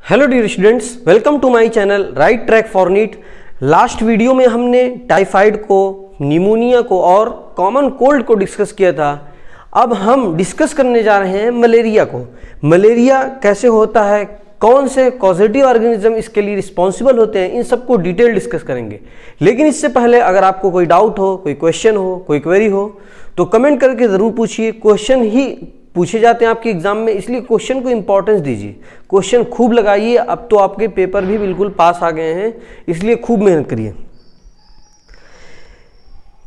Hello dear students, welcome to my channel right track for NEET. Last video में हमने typhoid को, pneumonia को और कॉमन कोल्ड को डिस्कस किया था। अब हम डिस्कस करने जा रहे हैं मलेरिया को। मलेरिया कैसे होता है, कौन से कॉजेटिव ऑर्गेनिज्म इसके लिए रिस्पॉन्सिबल होते हैं, इन सबको डिटेल डिस्कस करेंगे। लेकिन इससे पहले अगर आपको कोई डाउट हो, कोई क्वेश्चन हो, कोई क्वेरी हो तो कमेंट करके ज़रूर पूछिए। क्वेश्चन ही पूछे जाते हैं आपके एग्जाम में, इसलिए क्वेश्चन को इंपॉर्टेंस दीजिए, क्वेश्चन खूब लगाइए। अब तो आपके पेपर भी बिल्कुल पास आ गए हैं, इसलिए खूब मेहनत करिए।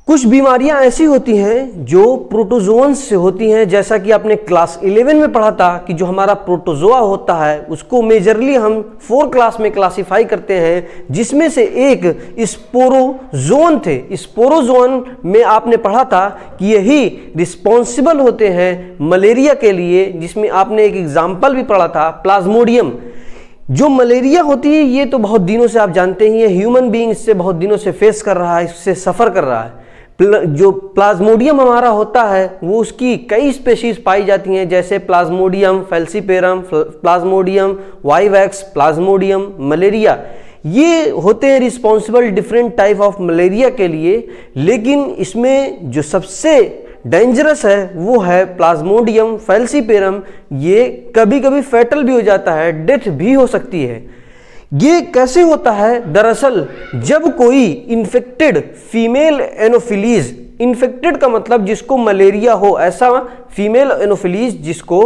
कुछ बीमारियां ऐसी होती हैं जो प्रोटोजोअन्स से होती हैं, जैसा कि आपने क्लास 11 में पढ़ा था कि जो हमारा प्रोटोजोआ होता है उसको मेजरली हम 4 क्लास में क्लासिफाई करते हैं, जिसमें से एक स्पोरोजोन थे। स्पोरोजोन में आपने पढ़ा था कि यही रिस्पॉन्सिबल होते हैं मलेरिया के लिए, जिसमें आपने एक एग्जाम्पल भी पढ़ा था, प्लाज्मोडियम। जो मलेरिया होती है ये तो बहुत दिनों से आप जानते ही हैं, ह्यूमन बीइंग इससे बहुत दिनों से फेस कर रहा है, इससे सफ़र कर रहा है। जो प्लाज्मोडियम हमारा होता है वो उसकी कई स्पेशीज पाई जाती हैं, जैसे Plasmodium falciparum, Plasmodium vivax, Plasmodium malaria. ये होते हैं responsible different type of malaria के लिए। लेकिन इसमें जो सबसे डेंजरस है वो है प्लाज्मोडियम फैल्सीपेरम। ये कभी कभी फैटल भी हो जाता है, डेथ भी हो सकती है। ये कैसे होता है? दरअसल जब कोई इन्फेक्टेड फीमेल एनोफिलीज, इन्फेक्टेड का मतलब जिसको मलेरिया हो, ऐसा फीमेल एनोफिलीज जिसको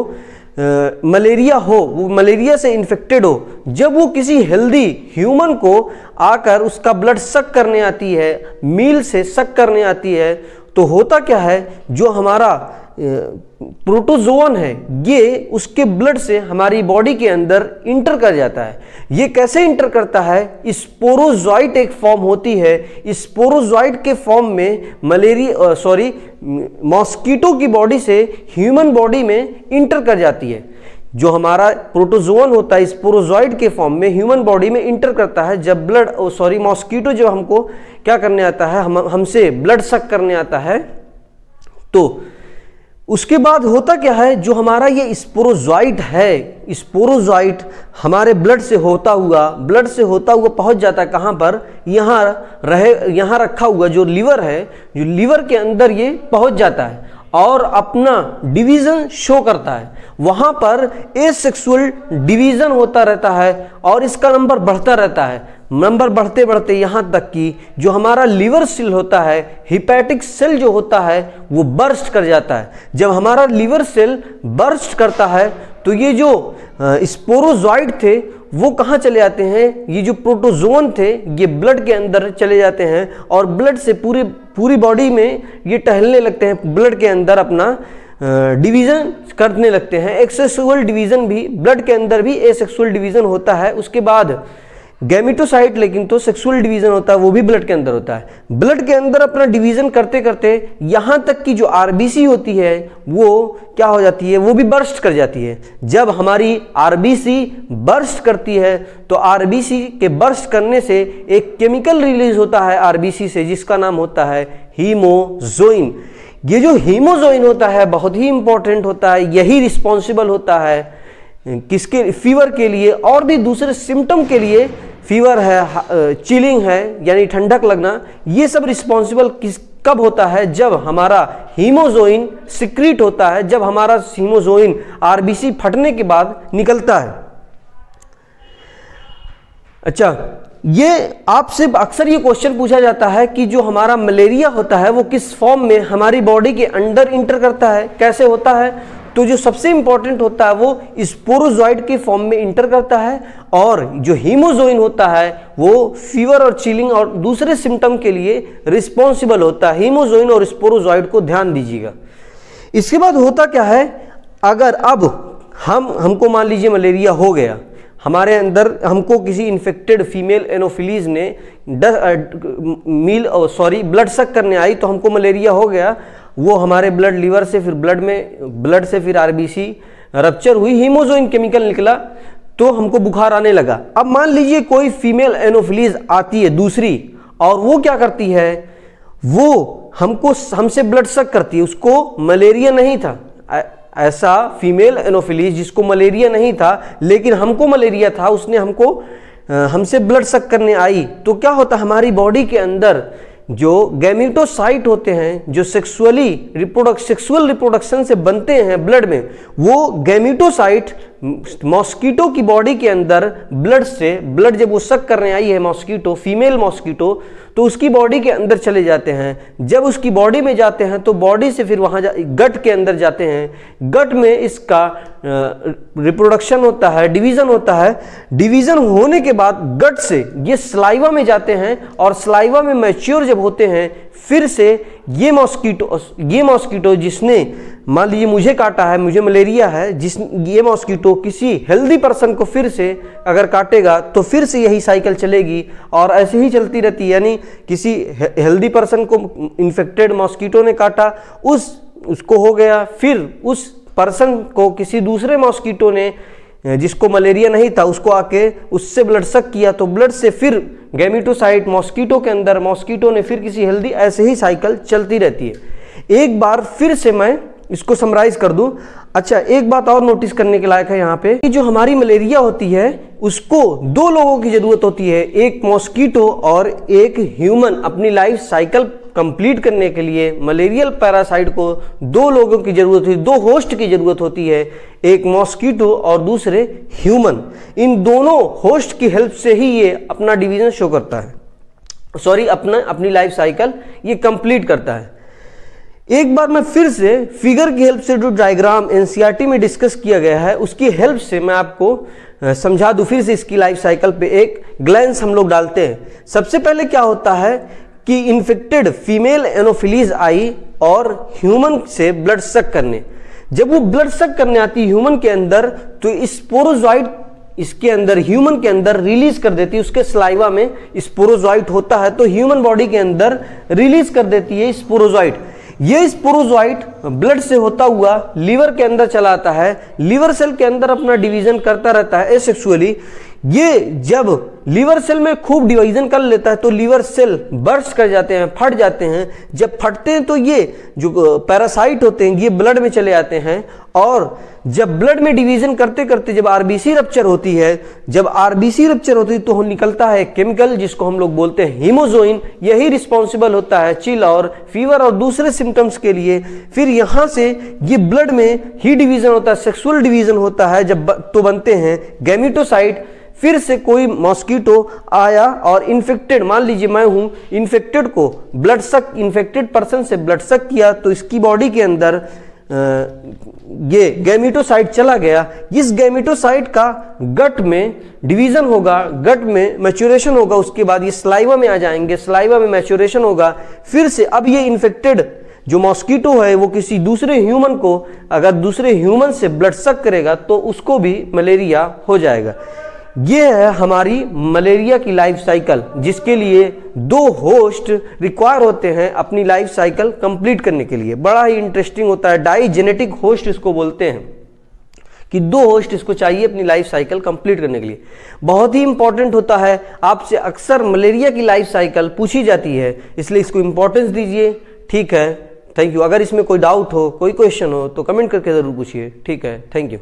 मलेरिया हो, वो मलेरिया से इन्फेक्टेड हो, जब वो किसी हेल्दी ह्यूमन को आकर उसका ब्लड सक करने आती है, मील से सक करने आती है, तो होता क्या है, जो हमारा प्रोटोजोअन है ये उसके ब्लड से हमारी बॉडी के अंदर इंटर कर जाता है। ये कैसे इंटर करता है? स्पोरोजोइट एक फॉर्म होती है, स्पोरोजोइट के फॉर्म में मॉस्किटो की बॉडी से ह्यूमन बॉडी में इंटर कर जाती है। जो हमारा प्रोटोजोअन होता है स्पोरोजोइट के फॉर्म में ह्यूमन बॉडी में इंटर करता है, जब मॉस्किटो जो हमको क्या करने आता है, हमसे ब्लड सक करने आता है। तो उसके बाद होता क्या है, जो हमारा ये स्पोरोजोइट है, स्पोरोजोइट हमारे ब्लड से होता हुआ पहुंच जाता है कहाँ पर? यहाँ रखा हुआ जो लीवर है, जो लीवर के अंदर ये पहुंच जाता है और अपना डिवीजन शो करता है। वहां पर एसेक्सुअल डिवीजन होता रहता है और इसका नंबर बढ़ता रहता है। नंबर बढ़ते बढ़ते यहाँ तक कि जो हमारा लीवर सेल होता है, हिपैटिक सेल जो होता है, वो बर्स्ट कर जाता है। जब हमारा लीवर सेल बर्स्ट करता है तो ये जो स्पोरोजोइट थे वो कहाँ चले जाते हैं? ये जो प्रोटोजोअन थे ये ब्लड के अंदर चले जाते हैं और ब्लड से पूरी बॉडी में ये टहलने लगते हैं, ब्लड के अंदर अपना डिवीजन करने लगते हैं। एक्सेक्सुअल डिवीजन भी ब्लड के अंदर भी एसेक्सुअल डिवीजन होता है। उसके बाद गैमेटोसाइट, लेकिन तो सेक्सुअल डिवीजन होता है, वो भी ब्लड के अंदर होता है। ब्लड के अंदर अपना डिवीजन करते करते यहाँ तक कि जो आरबीसी होती है वो क्या हो जाती है, वो भी बर्स्ट कर जाती है। जब हमारी आरबीसी बर्स्ट करती है तो आरबीसी के बर्स्ट करने से एक केमिकल रिलीज होता है आरबीसी से, जिसका नाम होता है हीमोजोइन। ये जो हीमोजोइन होता है बहुत ही इंपॉर्टेंट होता है, यही रिस्पॉन्सिबल होता है किसके? फीवर के लिए और भी दूसरे सिम्टम के लिए। फीवर है, चिलिंग है यानी ठंडक लगना, ये सब रिस्पॉन्सिबल कब होता है? जब हमारा हीमोजोइन सिक्रीट होता है, जब हमारा हीमोजोइन आरबीसी फटने के बाद निकलता है। अच्छा, ये आपसे अक्सर ये क्वेश्चन पूछा जाता है कि जो हमारा मलेरिया होता है वो किस फॉर्म में हमारी बॉडी के अंदर इंटर करता है, कैसे होता है? तो जो सबसे इंपॉर्टेंट होता है वो स्पोरोजोइट के फॉर्म में इंटर करता है, और जो हीमोजोइन होता है वो फीवर और चिलिंग और दूसरे सिम्टम के लिए रिस्पॉन्सिबल होता है। हीमोजोइन और स्पोरोजोइट को ध्यान दीजिएगा। इसके बाद होता क्या है, अगर अब हमको मान लीजिए मलेरिया हो गया, हमारे अंदर हमको किसी इन्फेक्टेड फीमेल एनोफिलीज ने ब्लड सक करने आई तो हमको मलेरिया हो गया। वो हमारे ब्लड लीवर से फिर ब्लड से फिर आरबीसी रप्चर हुई, हीमोजोइन केमिकल निकला तो हमको बुखार आने लगा। अब मान लीजिए कोई फीमेल एनोफिलीज आती है दूसरी, और वो क्या करती है, वो हमसे ब्लड सक करती है, उसको मलेरिया नहीं था, ऐसा फीमेल एनोफिलीज जिसको मलेरिया नहीं था लेकिन हमको मलेरिया था, उसने हमसे ब्लड सक करने आई, तो क्या होता है हमारी बॉडी के अंदर जो गैमेटोसाइट होते हैं जो सेक्सुअल रिप्रोडक्शन से बनते हैं ब्लड में, वो गैमेटोसाइट मॉस्किटो की बॉडी के अंदर ब्लड जब वो सक करने आई है मॉस्किटो, फीमेल मॉस्किटो, तो उसकी बॉडी के अंदर चले जाते हैं। जब उसकी बॉडी में जाते हैं तो बॉडी से फिर वहाँ गट के अंदर जाते हैं। गट में इसका रिप्रोडक्शन होता है, डिवीज़न होता है। डिवीज़न होने के बाद गट से ये स्लाइवा में जाते हैं और स्लाइवा में मैच्योर जब होते हैं फिर से ये मॉस्किटो जिसने मान लीजिए मुझे काटा है, मुझे मलेरिया है, ये मॉस्किटो किसी हेल्दी पर्सन को फिर से अगर काटेगा तो फिर से यही साइकिल चलेगी और ऐसे ही चलती रहती है। यानी किसी हेल्दी पर्सन को इन्फेक्टेड मॉस्किटो ने काटा, उसको हो गया, फिर उस पर्सन को किसी दूसरे मॉस्किटो ने जिसको मलेरिया नहीं था उसको आके उससे ब्लड सक किया, तो ब्लड से फिर गैमेटोसाइट मॉस्किटो के अंदर, मॉस्किटो ने फिर किसी हेल्दी, ऐसे ही साइकिल चलती रहती है। एक बार फिर से मैं इसको समराइज कर दूं। अच्छा, एक बात और नोटिस करने के लायक है यहाँ पे कि जो हमारी मलेरिया होती है उसको दो लोगों की जरूरत होती है, एक मॉस्किटो और एक ह्यूमन। अपनी लाइफ साइकिल कंप्लीट करने के लिए मलेरियल पैरासाइट को दो लोगों की जरूरत होती है, दो होस्ट की जरूरत होती है, एक मॉस्किटो और दूसरे ह्यूमन। इन दोनों होस्ट की हेल्प से ही ये अपना डिवीजन शो करता है, अपनी लाइफ साइकिल ये कंप्लीट करता है। एक बार मैं फिर से फिगर की हेल्प से जो डायग्राम एनसीईआरटी में डिस्कस किया गया है उसकी हेल्प से मैं आपको समझा दूं, फिर से इसकी लाइफ साइकिल पे एक ग्लैंस हम लोग डालते हैं। सबसे पहले क्या होता है कि इन्फेक्टेड फीमेल एनोफिलीज आई और ह्यूमन से ब्लड सक करने। जब वो ब्लड सक करने आती है ह्यूमन के अंदर तो स्पोरोजोइट इसके अंदर ह्यूमन के अंदर रिलीज कर देती है। उसके स्लाइवा में स्पोरोजोइट होता है तो ह्यूमन बॉडी के अंदर रिलीज कर देती है स्पोरोजोइट। ये स्पोरोजोइट ब्लड से होता हुआ लीवर के अंदर चला आता है, लीवर सेल के अंदर अपना डिवीजन करता रहता है एसेक्सुअली। ये जब लीवर सेल में खूब डिवीजन कर लेता है तो लीवर सेल बर्स्ट कर जाते हैं, फट जाते हैं। जब फटते हैं तो ये जो पैरासाइट होते हैं ये ब्लड में चले आते हैं और जब ब्लड में डिवीजन करते करते जब आरबीसी रप्चर होती है, जब आरबीसी रप्चर होती है तो निकलता है केमिकल जिसको हम लोग बोलते हैं हीमोजोइन। यही रिस्पॉन्सिबल होता है चिल और फीवर और दूसरे सिम्टम्स के लिए। फिर यहाँ से ये ब्लड में ही डिवीजन होता है, सेक्सुअल डिवीजन होता है जब तो बनते हैं गैमेटोसाइट। फिर से कोई मॉस्किटो आया और इन्फेक्टेड, मान लीजिए मैं हूं, इन्फेक्टेड को ब्लड सक, इन्फेक्टेड पर्सन से ब्लड सक किया तो इसकी बॉडी के अंदर ये गैमेटोसाइट चला गया। इस गैमेटोसाइट का गट में डिवीजन होगा, गट में मैच्योरेशन होगा, उसके बाद ये स्लाइवा में आ जाएंगे, स्लाइवा में मैच्योरेशन होगा। फिर से अब ये इन्फेक्टेड जो मॉस्किटो है वो किसी दूसरे ह्यूमन को अगर दूसरे ह्यूमन से ब्लड सक करेगा तो उसको भी मलेरिया हो जाएगा। ये है हमारी मलेरिया की लाइफ साइकिल जिसके लिए दो होस्ट रिक्वायर होते हैं अपनी लाइफ साइकिल कंप्लीट करने के लिए। बड़ा ही इंटरेस्टिंग होता है, डाइजेनेटिक होस्ट इसको बोलते हैं कि दो होस्ट इसको चाहिए अपनी लाइफ साइकिल कंप्लीट करने के लिए। बहुत ही इंपॉर्टेंट होता है, आपसे अक्सर मलेरिया की लाइफ साइकिल पूछी जाती है इसलिए इसको इंपॉर्टेंस दीजिए। ठीक है, थैंक यू। अगर इसमें कोई डाउट हो, कोई क्वेश्चन हो तो कमेंट करके जरूर पूछिए। ठीक है, थैंक यू।